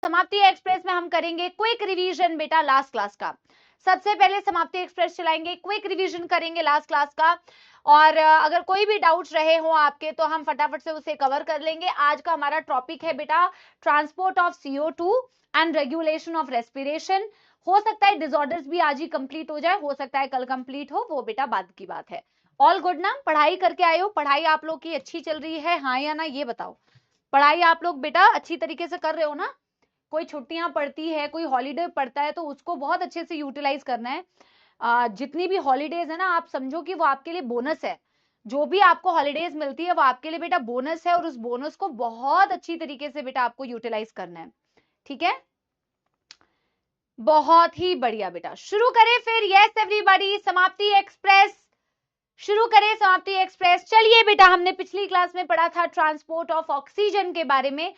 समाप्ति एक्सप्रेस में हम करेंगे क्विक रिवीजन बेटा लास्ट क्लास का। सबसे पहले समाप्ति एक्सप्रेस चलाएंगे, क्विक रिवीजन करेंगे लास्ट क्लास का, और अगर कोई भी डाउट्स रहे हो आपके तो हम फटाफट से उसे कवर कर लेंगे। आज का हमारा टॉपिक है बेटा transport of CO2 and regulation of respiration. हो सकता है डिसऑर्डर्स भी आज ही कंप्लीट हो जाए, हो सकता है कल कंप्लीट हो, वो बेटा बाद की बात है। ऑल गुड ना? पढ़ाई करके आए हो? पढ़ाई आप लोग की अच्छी चल रही है, हाँ या ना, ये बताओ। पढ़ाई आप लोग बेटा अच्छी तरीके से कर रहे हो ना? कोई छुट्टियां पड़ती है, कोई हॉलीडे पड़ता है तो उसको बहुत अच्छे से यूटिलाइज करना है। जितनी भी हॉलीडेज है ना, आप समझो कि वो आपके लिए बोनस है। जो भी आपको हॉलीडेज मिलती है वो आपके लिए बेटा बोनस है, और उस बोनस को बहुत अच्छी तरीके से बेटा आपको यूटिलाइज करना है। ठीक है, बहुत ही बढ़िया बेटा। शुरू करें फिर? यस एवरीबॉडी, समाप्ति एक्सप्रेस शुरू करें। समाप्ति एक्सप्रेस, चलिए बेटा, हमने पिछली क्लास में पढ़ा था ट्रांसपोर्ट ऑफ ऑक्सीजन के बारे में।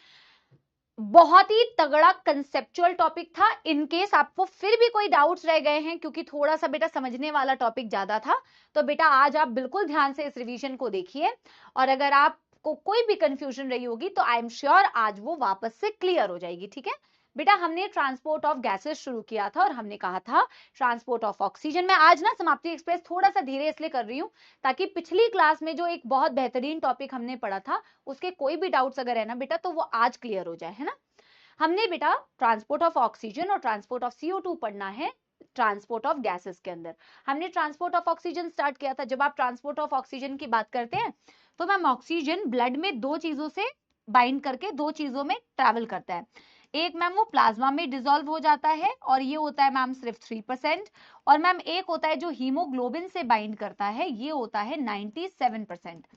बहुत ही तगड़ा कंसेप्चुअल टॉपिक था। इन केस आपको फिर भी कोई डाउट्स रह गए हैं, क्योंकि थोड़ा सा बेटा समझने वाला टॉपिक ज्यादा था, तो बेटा आज आप बिल्कुल ध्यान से इस रिवीजन को देखिए, और अगर आपको कोई भी कंफ्यूजन रही होगी तो आई एम श्योर आज वो वापस से क्लियर हो जाएगी। ठीक है बेटा, हमने ट्रांसपोर्ट ऑफ गैसेस शुरू किया था और हमने कहा था ट्रांसपोर्ट ऑफ ऑक्सीजन में। आज ना समाप्ति एक्सप्रेस थोड़ा सा धीरे इसलिए कर रही हूं ताकि पिछली क्लास में जो एक बहुत बेहतरीन टॉपिक हमने पढ़ा था उसके कोई भी डाउट्स अगर है ना बेटा तो वो आज क्लियर हो जाए, है ना। हमने बेटा ट्रांसपोर्ट ऑफ ऑक्सीजन और ट्रांसपोर्ट ऑफ CO2 पढ़ना है ट्रांसपोर्ट ऑफ गैसेस के अंदर। हमने ट्रांसपोर्ट ऑफ ऑक्सीजन स्टार्ट किया था। जब आप ट्रांसपोर्ट ऑफ ऑक्सीजन की बात करते हैं तो मैम ऑक्सीजन ब्लड में दो चीजों से बाइंड करके दो चीजों में ट्रैवल करता है। एक मैम वो प्लाज्मा में डिसॉल्व हो जाता है और ये होता है मैम सिर्फ 3%, और मैम एक होता है जो हीमोग्लोबिन से बाइंड करता है, ये होता है 97%।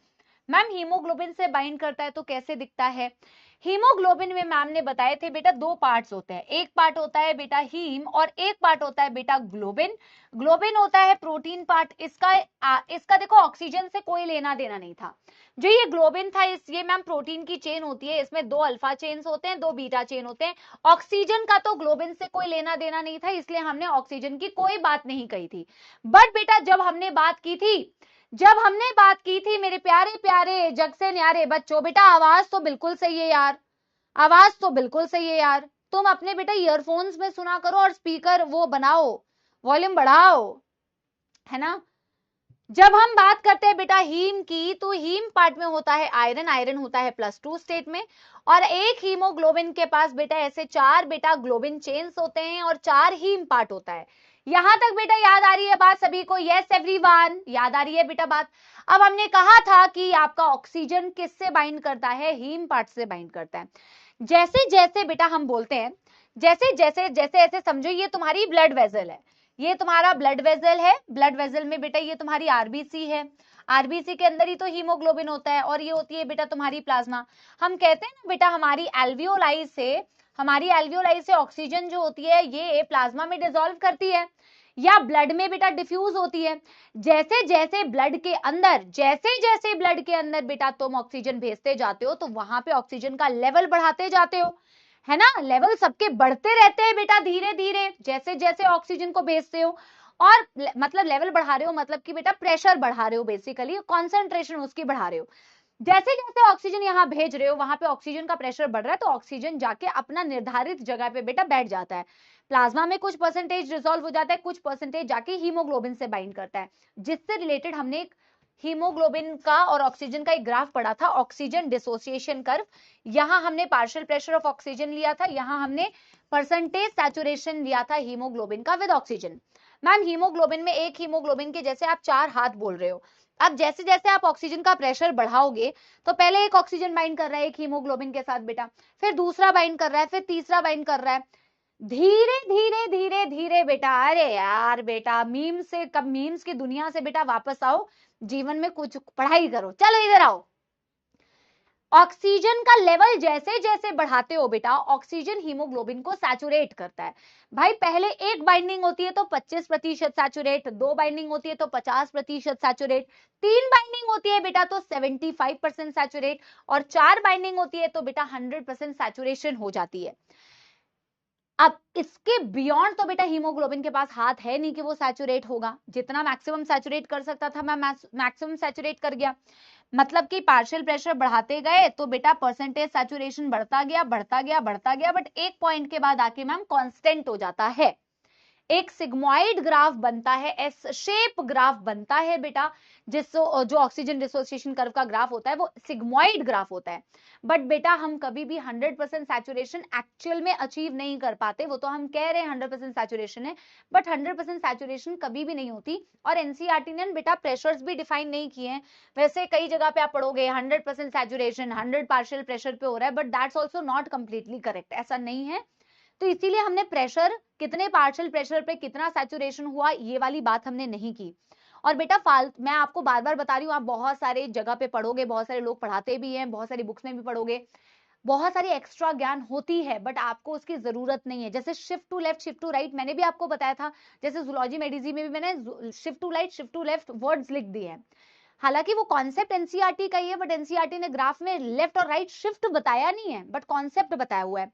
मैम हीमोग्लोबिन से बाइंड करता है तो कैसे दिखता है? हीमोग्लोबिन में मैम ने बताए थे बेटा दो पार्ट्स होते हैं। एक पार्ट होता है बेटा हीम और एक पार्ट होता है बेटा ग्लोबिन। ग्लोबिन होता है प्रोटीन पार्ट। इसका देखो ऑक्सीजन से कोई लेना देना नहीं था। जो ये ग्लोबिन था ये मैम प्रोटीन की चेन होती है, इसमें दो अल्फा चेन्स होते हैं, दो बीटा चेन होते हैं। ऑक्सीजन का तो ग्लोबिन से कोई लेना देना नहीं था, इसलिए हमने ऑक्सीजन की कोई बात नहीं कही थी। बट बेटा जब हमने बात की थी मेरे प्यारे प्यारे जग से न्यारे बच्चों, बेटा आवाज तो बिल्कुल सही है यार, आवाज तो बिल्कुल सही है यार। तुम अपने बेटा ईयरफोन्स में सुना करो और स्पीकर वो बनाओ, वॉल्यूम बढ़ाओ, है ना। जब हम बात करते हैं बेटा हीम की, तो हीम पार्ट में होता है आयरन, आयरन होता है +2 स्टेट में, और एक हीमोग्लोबिन के पास बेटा ऐसे 4 बेटा ग्लोबिन चेन्स होते हैं और 4 हीम पार्ट होता है। यहां तक बेटा याद आ रही है बात सभी को? यस एवरीवन, याद आ रही है बेटा बात? अब हमने कहा था कि आपका ऑक्सीजन किससे बाइंड करता है? हीम पार्ट से बाइंड करता है। जैसे जैसे बेटा हम बोलते हैं, जैसे जैसे जैसे ऐसे समझो ये तुम्हारी ब्लड वेजल है, ये तुम्हारा ब्लड वेजल है। ब्लड वेजल में बेटा ये तुम्हारी आरबीसी है, आरबीसी के अंदर ही तो हीमोग्लोबिन होता है, और ये होती है बेटा तुम्हारी प्लाज्मा। हम कहते हैं ना बेटा हमारी एल्वियोलाई से ऑक्सीजन जो होती है ये प्लाज्मा में डिसॉल्व करती है या ब्लड में बेटा डिफ्यूज होती है। जैसे जैसे ब्लड के अंदर बेटा तुम ऑक्सीजन भेजते जाते हो तो वहां पे ऑक्सीजन का लेवल बढ़ाते जाते हो, है ना। लेवल सबके बढ़ते रहते हैं बेटा धीरे धीरे जैसे जैसे ऑक्सीजन को भेजते हो, और मतलब लेवल बढ़ा रहे हो मतलब कि बेटा प्रेशर बढ़ा रहे हो, बेसिकली कॉन्सेंट्रेशन उसकी बढ़ा रहे हो। जैसे जैसे ऑक्सीजन यहां भेज रहे हो वहां पे ऑक्सीजन का प्रेशर बढ़ रहा है, तो ऑक्सीजन जाके अपना निर्धारित जगह पे बेटा बैठ जाता है। प्लाज्मा में कुछ परसेंटेज रिजॉल्व हो जाता है, कुछ परसेंटेज जाके हीमोग्लोबिन से बाइंड करता है। जिससे रिलेटेड हमने एक हीमोग्लोबिन का और ऑक्सीजन का एक ग्राफ पढ़ा था, ऑक्सीजन डिसोसिएशन कर्व। यहां हमने पार्शियल प्रेशर ऑफ ऑक्सीजन लिया था, यहां हमने परसेंटेज सैचुरेशन लिया था हीमोग्लोबिन का विद ऑक्सीजन। मैम हीमोग्लोबिन में एक हीमोग्लोबिन के जैसे आप 4 हाथ बोल रहे हो। अब जैसे जैसे आप ऑक्सीजन का प्रेशर बढ़ाओगे तो पहले एक ऑक्सीजन बाइंड कर रहा है एक हीमोग्लोबिन के साथ बेटा, फिर दूसरा बाइंड कर रहा है, फिर तीसरा बाइंड कर रहा है, धीरे धीरे धीरे धीरे बेटा। अरे यार बेटा मीम्स की दुनिया से बेटा वापस आओ, जीवन में कुछ पढ़ाई करो। चलो इधर आओ। ऑक्सीजन का लेवल जैसे जैसे बढ़ाते हो बेटा, ऑक्सीजन हीमोग्लोबिन को सैचुरेट करता है। भाई पहले एक बाइंडिंग होती है तो 25% सैचुरेट, दो बाइंडिंग होती है तो 50% सैचुरेट, तीन बाइंडिंग होती है बेटा तो 75% सैचुरेट, और 4 बाइंडिंग होती है तो बेटा 100% सैचुरेशन हो जाती है। अब इसके बियॉन्ड तो बेटा हीमोग्लोबिन के पास हाथ है नहीं कि वो सैचुरेट होगा। जितना मैक्सिमम सैचुरेट कर सकता था मैं मैक्सिमम सैचुरेट कर गया। मतलब कि पार्शियल प्रेशर बढ़ाते गए तो बेटा परसेंटेज सैचुरेशन बढ़ता गया बढ़ता गया बढ़ता गया, बट एक पॉइंट के बाद आके मैम कांस्टेंट हो जाता है। एक सिग्मॉइड ग्राफ बनता है, एस शेप ग्राफ बनता है बेटा, जिससे जो ऑक्सीजन डिसोसिएशन कर्व का ग्राफ होता है वो सिग्मॉइड ग्राफ होता है। बट बेटा हम कभी भी 100% सैचुरेशन एक्चुअल में अचीव नहीं कर पाते। वो तो हम कह रहे हैं 100% सैचुरेशन है, बट 100% सैचुरेशन कभी भी नहीं होती। और एनसीईआरटी ने बेटा प्रेशर्स भी डिफाइन नहीं किए हैं। वैसे कई जगह पे आप पढ़ोगे 100% सैचुरेशन 100 पार्शियल प्रेशर पे हो रहा है, but that's also not completely correct, ऐसा नहीं है। तो इसीलिए हमने प्रेशर कितने पार्शियल प्रेशर पे कितना सैचुरेशन हुआ ये वाली बात हमने नहीं की। और बेटा मैं आपको बार बार बता रही हूँ, आप बहुत सारे जगह पे पढ़ोगे, बहुत सारे लोग पढ़ाते भी हैं, बहुत सारी बुक्स में भी पढ़ोगे, बहुत सारी एक्स्ट्रा ज्ञान होती है, बट आपको उसकी जरूरत नहीं है। जैसे shift to left shift to right मैंने भी आपको बताया था, जैसे जूलॉजी मेडिसिन में भी मैंने shift to right shift to left words लिख दिए हैं। हालांकि वो कॉन्सेप्ट एनसीईआरटी का ही है, बट एनसीईआरटी ने ग्राफ में लेफ्ट और राइट शिफ्ट बताया नहीं है, बट कॉन्सेप्ट बताया हुआ है।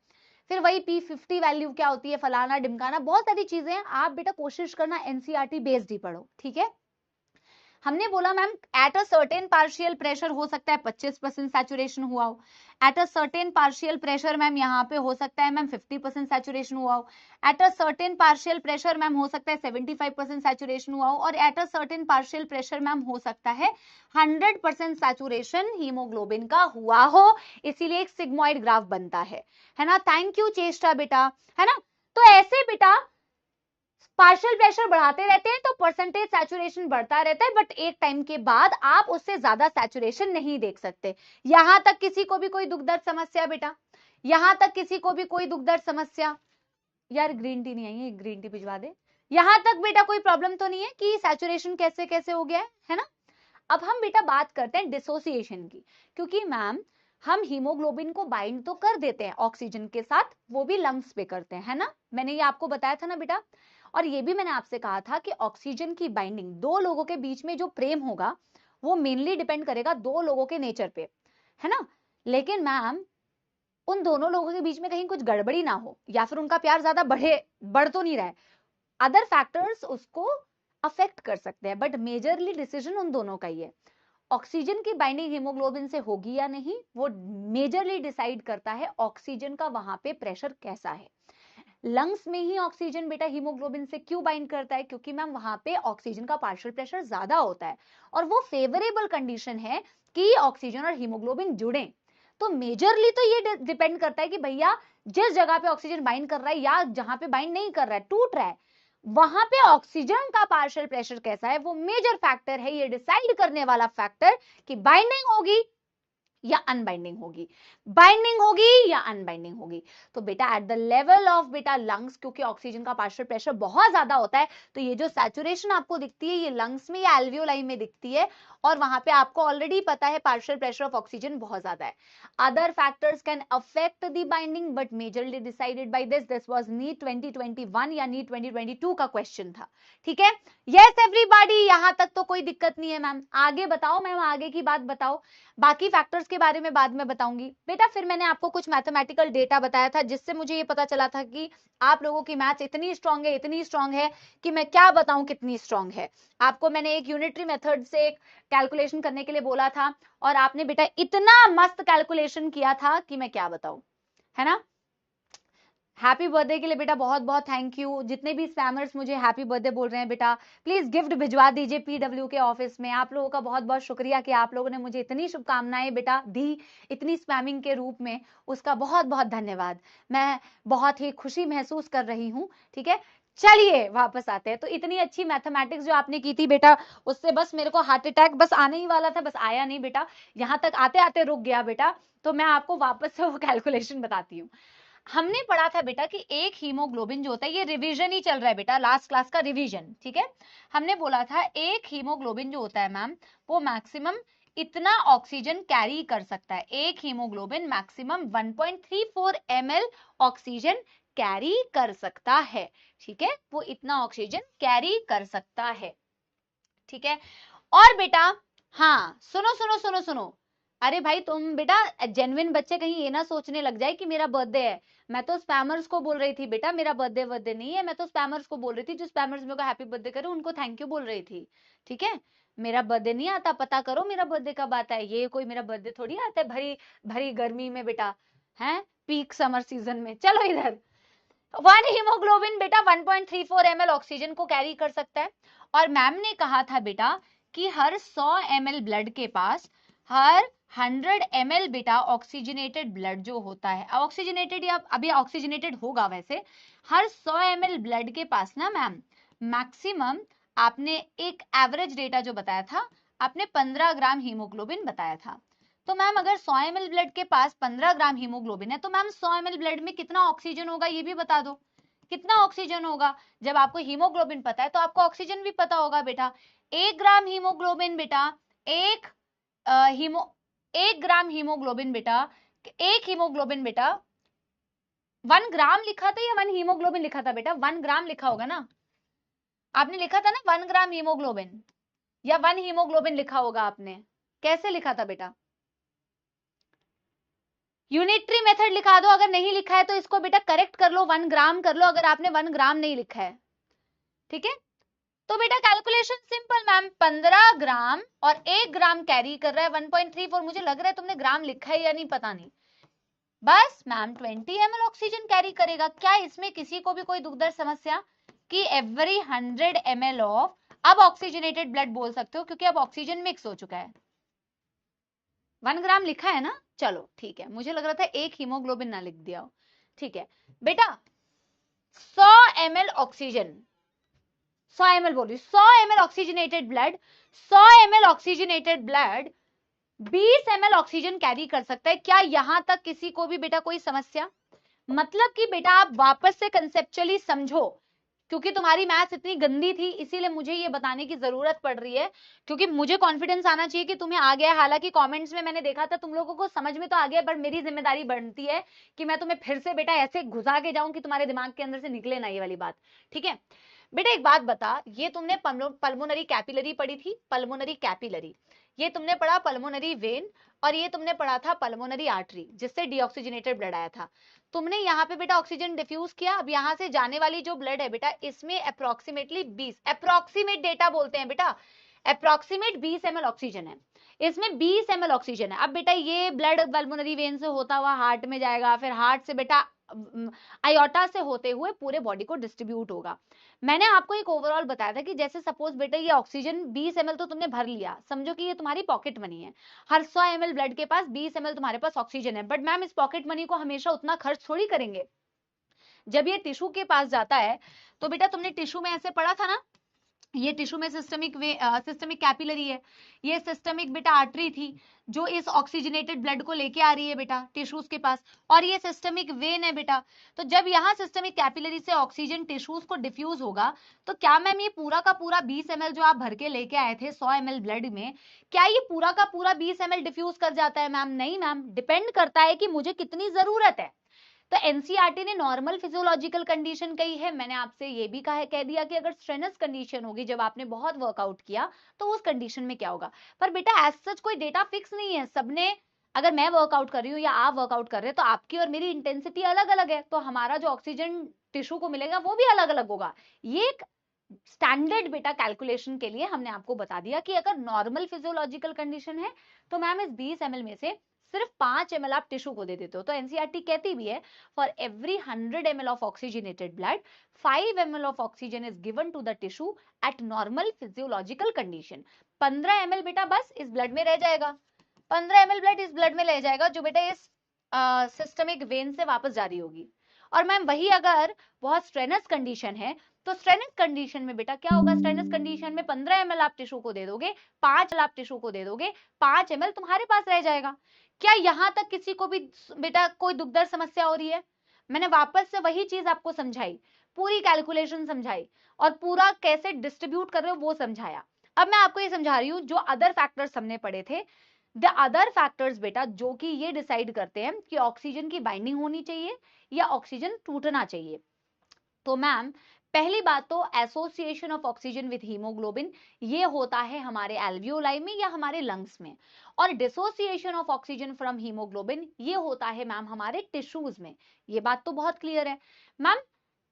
फिर वही P50 वैल्यू क्या होती है, फलाना डिमकाना, बहुत सारी चीजें हैं। आप बेटा कोशिश करना एनसीईआरटी बेस्ड ही पढ़ो, ठीक है। हमने बोला ma'am at a certain partial pressure हो सकता है 25% सैचुरेशन हुआ हो, at a certain partial pressure ma'am यहाँ पे हो सकता है मैम 50% सैचुरेशन हुआ हो, at a certain partial pressure ma'am हो सकता है 75% सैचुरेशन हुआ हो, और at a certain partial pressure ma'am हो सकता है 100% सैचुरेशन हीमोग्लोबिन का हुआ हो। इसीलिए एक सिग्मॉइड ग्राफ बनता है ना। थैंक यू चेष्टा बेटा, है ना। तो ऐसे बेटा पार्शियल प्रेशर बढ़ाते रहते हैं तो परसेंटेज सैचुरेशन बढ़ता रहता है, बट एक टाइम के बाद आप उससे ज्यादा सैचुरेशन नहीं देख सकते। यहां तक किसी को भी कोई दुख दर्द समस्या बेटा, यहां तक किसी को भी कोई दुख दर्द समस्या, यार ग्रीन टी नहीं आई है, ग्रीन टी भिजवा दे। यहां तक बेटा कोई प्रॉब्लम तो नहीं है कि सैचुरेशन कैसे कैसे हो गया है ना। अब हम बेटा बात करते हैं डिसोसिएशन की, क्योंकि मैम हम हीमोग्लोबिन को बाइंड तो कर देते हैं ऑक्सीजन के साथ, वो भी लंग्स पे करते हैं, है ना। मैंने ये आपको बताया था ना बेटा। और ये भी मैंने आपसे कहा था कि ऑक्सीजन की बाइंडिंग, दो लोगों के बीच में जो प्रेम होगा वो मेनली डिपेंड करेगा दो लोगों के नेचर पे, है ना। लेकिन मैम उन दोनों लोगों के बीच में कहीं कुछ गड़बड़ी ना हो, या फिर उनका प्यार ज्यादा बढ़ तो नहीं रहा है, अदर फैक्टर्स उसको अफेक्ट कर सकते हैं, बट मेजरली डिसीजन उन दोनों का ही है। ऑक्सीजन की बाइंडिंग हीमोग्लोबिन से होगी या नहीं, वो मेजरली डिसाइड करता है ऑक्सीजन का वहां पे प्रेशर कैसा है। लंग्स में ही ऑक्सीजन बेटा हीमोग्लोबिन से क्यों बाइंड करता है, क्योंकि मैम वहां पे ऑक्सीजन का पार्शियल प्रेशर ज्यादा होता है, और वो फेवरेबल कंडीशन है कि ऑक्सीजन और हीमोग्लोबिन जुड़े। तो मेजरली तो ये डिपेंड करता है कि भैया जिस जगह पे ऑक्सीजन बाइंड कर रहा है या जहां पे बाइंड नहीं कर रहा है, टूट रहा है, वहां पे ऑक्सीजन का पार्शियल प्रेशर कैसा है, वो मेजर फैक्टर है, ये डिसाइड करने वाला फैक्टर कि बाइंडिंग होगी या अनबाइंडिंग होगी, बाइंडिंग होगी या अनबाइंडिंग होगी। तो बेटा एट द लेवल ऑफ बेटा लंग्स, क्योंकि ऑक्सीजन का पार्शियल प्रेशर बहुत ज्यादा होता है, तो ये जो सैचुरेशन आपको दिखती है ये लंग्स में या एल्वियोलाई में दिखती है, और वहां पे आपको ऑलरेडी पता है पार्शियल प्रेशर ऑफ ऑक्सीजन बहुत ज्यादा है। Other factors can affect the binding, but majorly decided by this was NEET 2021 या नीट 2022 का क्वेश्चन था, ठीक है। यस एवरीबॉडी, यहां तक तो कोई दिक्कत नहीं है मैम। आगे बताओ मैम, आगे की बात बताओ, बाकी फैक्टर्स के बारे में बाद में बताऊंगी बेटा। फिर मैंने आपको कुछ मैथमेटिकल डेटा बताया था, जिससे मुझे ये पता चला था कि आप लोगों की मैथ्स इतनी स्ट्रांग है, इतनी स्ट्रांग है कि मैं क्या बताऊं कितनी स्ट्रांग है। आपको मैंने एक यूनिटरी मेथड से कैलकुलेशन करने के लिए बोला था, और आपने बेटा इतना मस्त कैलकुलेशन किया था कि मैं क्या बताऊं, है ना। हैप्पी बर्थडे के लिए बेटा बहुत बहुत थैंक यू। जितने भी स्पैमर्स मुझे हैप्पी बर्थडे बोल रहे हैं बेटा, प्लीज गिफ्ट भिजवा दीजिए पीडब्ल्यू के ऑफिस में। आप लोगों का बहुत बहुत शुक्रिया कि आप लोगों ने मुझे इतनी शुभकामनाएं बेटा दी, इतनी स्पैमिंग के रूप में, उसका बहुत बहुत धन्यवाद। मैं बहुत ही खुशी महसूस कर रही हूँ, ठीक है। चलिए वापस आते हैं। तो इतनी अच्छी मैथमेटिक्स जो आपने की थी बेटा, उससे बस मेरे को हार्ट अटैक बस आने ही वाला था, बस आया नहीं बेटा, यहाँ तक आते आते रुक गया बेटा। तो मैं आपको वापस से वो कैलकुलेशन बताती हूँ। हमने पढ़ा था बेटा कि एक हीमोग्लोबिन जो होता है, ये रिवीजन ही चल रहा है बेटा, लास्ट क्लास का रिवीजन, ठीक है। हमने बोला था एक हीमोग्लोबिन जो होता है मैम, वो मैक्सिमम इतना ऑक्सीजन कैरी कर सकता है। एक haemoglobin maximum 1.34 ml oxygen carry कर सकता है, ठीक है। वो इतना ऑक्सीजन कैरी कर सकता है, ठीक है। और बेटा हाँ, सुनो सुनो सुनो सुनो, अरे भाई तुम बेटा जेन्युइन बच्चे कहीं ये ना सोचने लग जाए कि मेरा बर्थडे है। मैं तो स्पैमर्स को बोल रही थी बेटा, मेरा बर्थडे नहीं है। मैं तो स्पैमर्स को बोल रही थी, जो स्पैमर्स मेरे को हैप्पी बर्थडे करे उनको थैंक यू बोल रही थी, ठीक है। मेरा बर्थडे नहीं आता, पता करो मेरा बर्थडे कब आता है। ये कोई मेरा बर्थडे थोड़ी आता है भरी भरी गर्मी में बेटा, हैं पीक समर सीजन में। चलो इधर, 1 हीमोग्लोबिन बेटा 1.34 ml ऑक्सीजन को कैरी कर सकता है। और मैम ने कहा था बेटा कि हर 100 ml ब्लड के पास हर 100 ml बेटा ऑक्सीजनेटेड ब्लड जो होता है, ऑक्सीजनेटेड या अभी ऑक्सीजनेटेड होगा वैसे, हर 100 ml ब्लड के पास ना मैम मैक्सिमम, आपने एक एवरेज डेटा जो बताया था, आपने 15 ग्राम हीमोग्लोबिन बताया था। तो मैम अगर 100 ml ब्लड के पास 15 ग्राम हीमोग्लोबिन है तो मैम 100 ml ब्लड में कितना ऑक्सीजन होगा ये भी बता दो। कितना ऑक्सीजन होगा? जब आपको हीमोग्लोबिन पता है तो आपको ऑक्सीजन भी पता होगा बेटा। 1 ग्राम हीमोग्लोबिन बेटा, एक ग्राम हीमोग्लोबिन बेटा, एक हीमोग्लोबिन बेटा 1 ग्राम लिखा था या 1 हीमोग्लोबिन लिखा था बेटा? 1 ग्राम लिखा होगा ना, आपने लिखा था ना 1 ग्राम हीमोग्लोबिन, या 1 हीमोग्लोबिन लिखा होगा आपने। कैसे लिखा था बेटा? यूनिटरी मेथड लिखा दो, अगर नहीं लिखा है तो इसको बेटा करेक्ट कर लो, 1 ग्राम कर लो अगर आपने 1 ग्राम नहीं लिखा है। ठीक है, तो बेटा कैलकुलेशन सिंपल मैम, 15 ग्राम और 1 ग्राम कैरी कर रहा है 1.34। मुझे लग रहा है तुमने ग्राम लिखा है या नहीं पता नहीं। बस मैम 20 ml ऑक्सीजन कैरी करेगा। क्या इसमें किसी को भी कोई दुखदर्द समस्या कि एवरी 100 ml ऑफ, अब ऑक्सीजनेटेड ब्लड बोल सकते हो क्योंकि अब ऑक्सीजन मिक्स हो चुका है। 1 ग्राम लिखा है ना, चलो ठीक है, मुझे लग रहा था एक हीमोग्लोबिन ना लिख दिया हो। ठीक है बेटा, 100 ml ऑक्सीजन, 100 ml बोली, 100 ml oxygenated blood, 100 ml oxygenated blood 20 ml oxygen carry कर सकता है। क्या यहां तक किसी को भी बेटा कोई समस्या? मतलब कि बेटा आप वापस से कंसेप्चुअली समझो, क्योंकि तुम्हारी मैथ्स इतनी गंदी थी इसीलिए मुझे ये बताने की जरूरत पड़ रही है, क्योंकि मुझे कॉन्फिडेंस आना चाहिए कि तुम्हें आ गया है। हालांकि कमेंट्स में मैंने देखा था तुम लोगों को समझ में तो आ गया, पर मेरी जिम्मेदारी बनती है कि मैं तुम्हें फिर से बेटा ऐसे घुसा के जाऊं कि तुम्हारे दिमाग के अंदर से निकले ना ये वाली बात। ठीक है बेटा, एक बात बता, ये तुमने पल्मोनरी कैपिलरी पढ़ी थी, पल्मोनरी कैपिलरी, ये तुमने पढ़ा पल्मोनरी वेन, और ये तुमने पढ़ा था पल्मोनरी आर्टरी जिससे डीऑक्सीजनेटेड ब्लड आया था। तुमने यहाँ पे बेटा ऑक्सीजन डिफ्यूज किया, अब यहाँ से जाने वाली जो ब्लड है बेटा इसमें अप्रोक्सीमेटली 20, अप्रोक्सीमेट डेटा बोलते हैं बेटा, अप्रोक्सीमेट 20 ml ऑक्सीजन है, इसमें 20 ml ऑक्सीजन है। अब बेटा ये ब्लड पल्मोनरी वेन से होता हुआ हार्ट में जाएगा, फिर हार्ट से बेटा आयोटा से होते हुए पूरे बॉडी को डिस्ट्रीब्यूट होगा। मैंने आपको एक ओवरऑल बताया था कि जैसे सपोज बेटा ये ऑक्सीजन 20 ml तो तुमने भर लिया, समझो कि ये तुम्हारी पॉकेट मनी है, हर 100 ml ब्लड के पास 20 ml तुम्हारे पास ऑक्सीजन है। बट मैम इस पॉकेट मनी को हमेशा उतना खर्च थोड़ी करेंगे, जब ये टिश्यू के पास जाता है तो बेटा तुमने टिश्यू में ऐसे पढ़ा था ना, ये टिश्यू में सिस्टमिक कैपिलरी है, ये सिस्टमिक बेटा आर्टरी थी जो इस ऑक्सीजनेटेड ब्लड को लेके आ रही है बेटा टिश्यूज के पास, और ये सिस्टमिक वेन है बेटा। तो जब यहाँ सिस्टमिक कैपिलरी से ऑक्सीजन टिश्यूज को डिफ्यूज होगा तो क्या मैम ये पूरा का पूरा 20 ml जो आप भर के लेके आए थे 100 ml ब्लड में, क्या ये पूरा का पूरा 20 ml डिफ्यूज कर जाता है? मैम नहीं मैम, डिपेंड करता है कि मुझे कितनी जरूरत है। तो एनसीईआरटी ने नॉर्मल फिजियोलॉजिकल कंडीशन कही है, मैंने आपसे ये भी कह दिया कि अगर स्ट्रेनस कंडीशन होगी जब आपने बहुत वर्कआउट किया तो उस कंडीशन में क्या होगा। पर बेटा एज सच कोई डेटा फिक्स नहीं है, सबने, अगर मैं वर्कआउट कर रही हूँ या आप वर्कआउट कर रहे हैं तो आपकी और मेरी इंटेंसिटी अलग अलग है, तो हमारा जो ऑक्सीजन टिश्यू को मिलेगा वो भी अलग अलग होगा। ये एक स्टैंडर्ड बेटा कैलकुलेशन के लिए हमने आपको बता दिया कि अगर नॉर्मल फिजियोलॉजिकल कंडीशन है तो मैम इस 20 ml में से सिर्फ 5 ml आप टिश्यू को दे देते हो। तो एनसीईआरटी कहती भी है for every 100 ml of oxygenated blood 5 ml of oxygen is given to the tissue at normal physiological condition. 15 ml बेटा बस इस ब्लड में रह जाएगा, 15 ml ब्लड इस ब्लड में रह जाएगा जो बेटा इस सिस्टमिक वेन से वापस जारी होगी। और मैम वही अगर बहुत स्ट्रेनस कंडीशन है तो स्ट्रेनस कंडीशन में बेटा क्या होगा, स्ट्रेनस कंडीशन में 15 ml आप टिश्यू को दे दोगे, 5 ml आप टिश्यू को दे दोगे, 5 ml तुम्हारे पास रह जाएगा। क्या यहां तक किसी को भी बेटा कोई दुखदर्द समस्या हो रही है? मैंने वापस से वही चीज आपको समझाई, पूरी कैलकुलेशन समझाई और पूरा कैसे डिस्ट्रीब्यूट कर रहे हो वो समझाया। अब मैं आपको ये समझा रही हूँ जो अदर फैक्टर्स हमने पढ़े थे, द अदर फैक्टर्स बेटा जो कि ये डिसाइड करते हैं कि ऑक्सीजन की बाइंडिंग होनी चाहिए या ऑक्सीजन टूटना चाहिए। तो मैम पहली बात तो association of oxygen with haemoglobin, ये होता है हमारे एल्वियोलाई में या हमारे लंग्स में, और dissociation of oxygen from haemoglobin ये होता है मैम हमारे टिश्यूज में। ये बात तो बहुत क्लियर है मैम।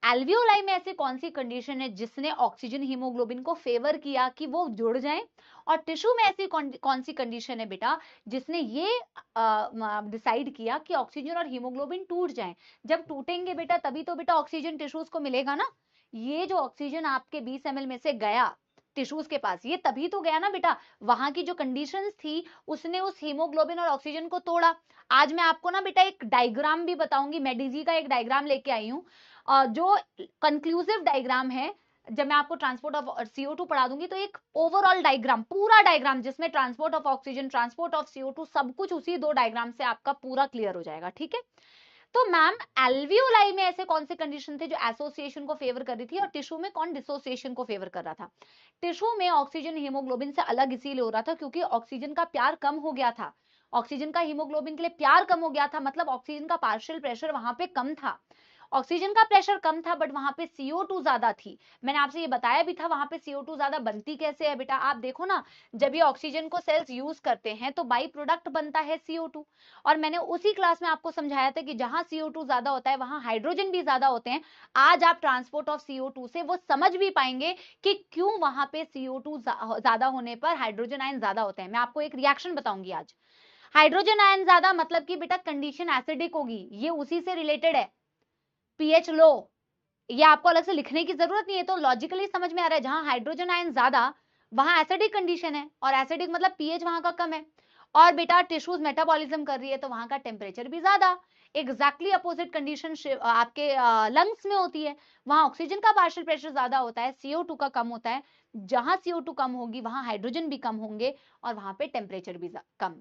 एल्वियोलाई में ऐसी कौन सी कंडीशन है जिसने ऑक्सीजन हीमोग्लोबिन को फेवर किया कि वो जुड़ जाएं, और टिश्यू में ऐसी कौन सी कंडीशन है बेटा जिसने ये डिसाइड किया कि ऑक्सीजन और हीमोग्लोबिन टूट जाएं। जब टूटेंगे बेटा तभी तो बेटा ऑक्सीजन टिश्यूज को मिलेगा ना। ये जो ऑक्सीजन आपके 20 ml में से गया टिश्यूज के पास, ये तभी तो गया ना बेटा, वहां की जो कंडीशंस थी उसने उस हीमोग्लोबिन और ऑक्सीजन को तोड़ा। आज मैं आपको ना बेटा एक डायग्राम भी बताऊंगी, मेडिजी का एक डायग्राम लेके आई हूँ जो कंक्लूसिव डायग्राम है। जब मैं आपको ट्रांसपोर्ट ऑफ CO2 पढ़ा दूंगी तो एक ओवरऑल डायग्राम, पूरा डायग्राम जिसमें transport of oxygen, transport of CO2 सब कुछ उसी 2 डायग्राम से आपका पूरा क्लियर हो जाएगा, ठीक है। तो मैम एल्वियोलाई में ऐसे कौन से कंडीशन थे जो एसोसिएशन को फेवर कर रही थी और टिश्यू में कौन डिसोसिएशन को फेवर कर रहा था। टिश्यू में ऑक्सीजन हीमोग्लोबिन से अलग इसीलिए हो रहा था क्योंकि ऑक्सीजन का प्यार कम हो गया था, ऑक्सीजन का हीमोग्लोबिन के लिए प्यार कम हो गया था, मतलब ऑक्सीजन का पार्शियल प्रेशर वहां पे कम था। ऑक्सीजन का प्रेशर कम था बट वहां पे CO2 ज्यादा थी। मैंने आपसे ये बताया भी था वहां पे CO2 ज्यादा बनती कैसे है बेटा, आप देखो ना, जब ये ऑक्सीजन को सेल्स यूज करते हैं तो बाई प्रोडक्ट बनता है CO2, और मैंने उसी क्लास में आपको समझाया था कि जहां CO2 ज्यादा होता है वहां हाइड्रोजन भी ज्यादा होते हैं। आज आप ट्रांसपोर्ट ऑफ CO2 से वो समझ भी पाएंगे कि क्यों वहां पे CO2 ज्यादा होने पर हाइड्रोजन आयन ज्यादा होते हैं। मैं आपको एक रिएक्शन बताऊंगी आज। हाइड्रोजन आयन ज्यादा मतलब कि बेटा कंडीशन एसिडिक होगी, ये उसी से रिलेटेड है, पीएच लो। ये आपको अलग से लिखने की जरूरत नहीं है, तो लॉजिकली समझ में आ रहा है, जहां हाइड्रोजन आयन ज्यादा वहां एसिडिक कंडीशन है, और एसिडिक मतलब पीएच वहां का कम है, और बेटा टिश्यूज मेटाबॉलिज्म कर रही है तो वहां का टेम्परेचर भी ज्यादा। एग्जैक्टली अपोजिट कंडीशन आपके लंग्स में होती है, वहां ऑक्सीजन का पार्शियल प्रेशर ज्यादा होता है, CO2 का कम होता है। जहां CO2 कम होगी वहां हाइड्रोजन भी कम होंगे और वहां पे टेम्परेचर भी कम।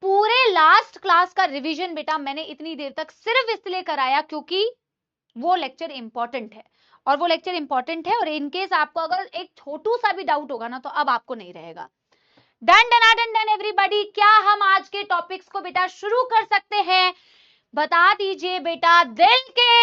पूरे लास्ट क्लास का रिवीजन बेटा मैंने इतनी देर तक सिर्फ इसलिए कराया क्योंकि वो लेक्चर इंपॉर्टेंट है, और वो लेक्चर इंपॉर्टेंट है, और इनकेस आपको अगर एक छोटू सा भी डाउट होगा ना तो अब आपको नहीं रहेगा। Done done done done everybody, क्या हम आज के टॉपिक्स को बेटा शुरू कर सकते हैं? बता दीजिए बेटा दिल के